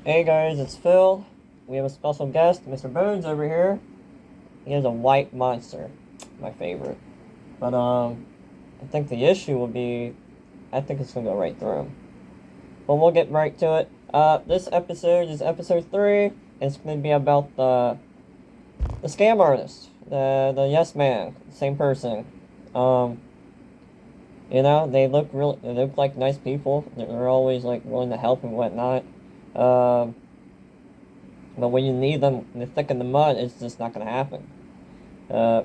Hey guys, it's Phil. We have a special guest, Mr. Bones over here. He is a white monster, my favorite. But I think the issue will be, I think it's gonna go right through him. But we'll get right to it. This episode is episode 3. It's gonna be about the scam artist, the yes man, same person. Um, they look like nice people. They're always like willing to help and whatnot. Um, but when you need them in the thick of the mud, it's just not gonna happen. Uh,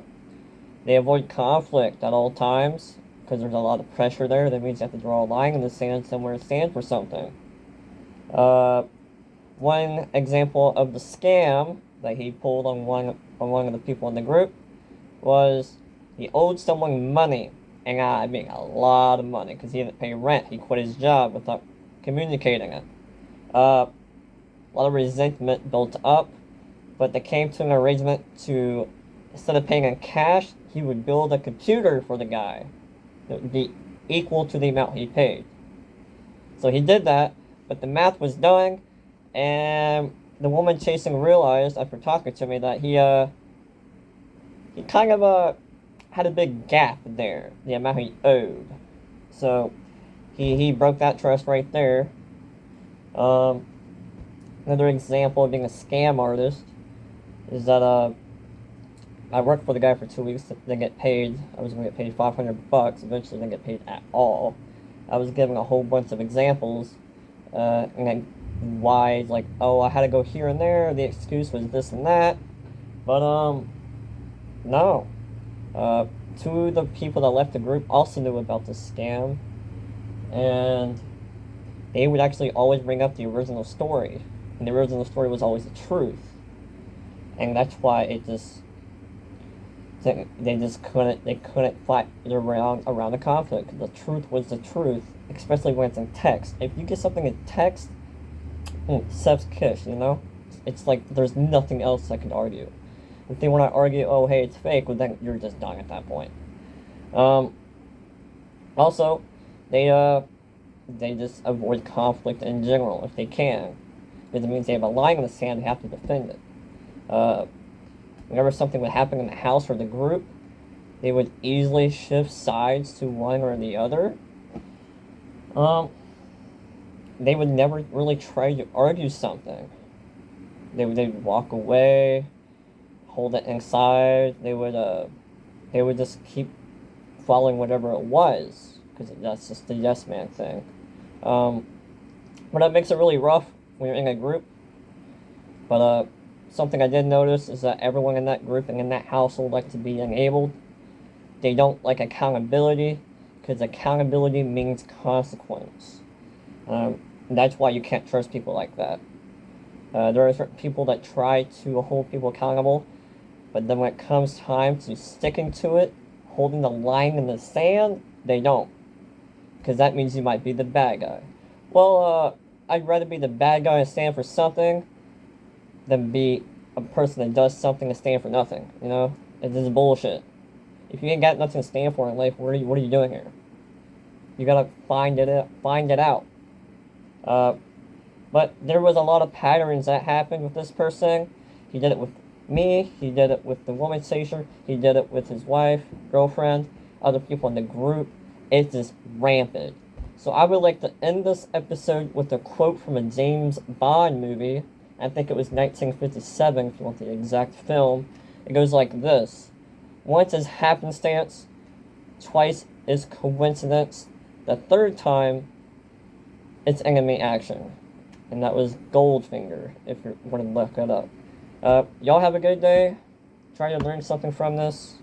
they avoid conflict at all times because there's a lot of pressure there. That means you have to draw a line in the sand somewhere to stand for something. Uh, One example of the scam that he pulled on one of the people in the group was he owed someone money, and I mean a lot of money because he didn't pay rent. He quit his job without communicating it. A lot of resentment built up, but they came to an arrangement to, instead of paying in cash, he would build a computer for the guy that would be equal to the amount he paid. So he did that, but the math was done, and the woman chasing realized after talking to me that he kind of had a big gap there, the amount he owed. So he broke that trust right there. Um, Another example of being a scam artist is that I worked for the guy for 2 weeks, didn't get paid. I was gonna get paid $500. Eventually, didn't get paid at all. I was giving a whole bunch of examples, and then why, like, oh, I had to go here and there. The excuse was this and that, but no. Uh, Two of the people that left the group also knew about this scam, and they would actually always bring up the original story, and the original story was always the truth, and that's why they couldn't fight around the conflict. The truth was the truth, especially when it's in text. If you get something in text, Seb's kiss, you know, it's like there's nothing else that could argue. If they want to argue, oh hey, it's fake, well then you're just done at that point. Um, Also, they they just avoid conflict in general if they can, because it means they have a line in the sand, they have to defend it. Uh, Whenever something would happen in the house or the group, they would easily shift sides to one or the other. Um, they would never really try to argue something. They'd walk away, hold it inside. They would just keep following whatever it was because that's just the yes man thing. Um, but that makes it really rough when you're in a group. But something I did notice is that everyone in that group and in that household like to be enabled. They don't like accountability because accountability means consequence. That's why you can't trust people like that. There are certain people that try to hold people accountable, but then when it comes time to sticking to it, holding the line in the sand, they don't. Because that means you might be the bad guy. Well, I'd rather be the bad guy and stand for something than be a person that does something and stand for nothing. You know? It's just bullshit. If you ain't got nothing to stand for in life, what are you doing here? You gotta find it out. Uh, but there was a lot of patterns that happened with this person. He did it with me. He did it with the woman chaser. He did it with his wife, girlfriend, other people in the group. It's just rampant. So I would like to end this episode with a quote from a James Bond movie. I think it was 1957, if you want the exact film. It goes like this: once is happenstance, twice is coincidence, the third time it's enemy action. And that was Goldfinger, if you want to look it up. Y'all have a good day. Try to learn something from this.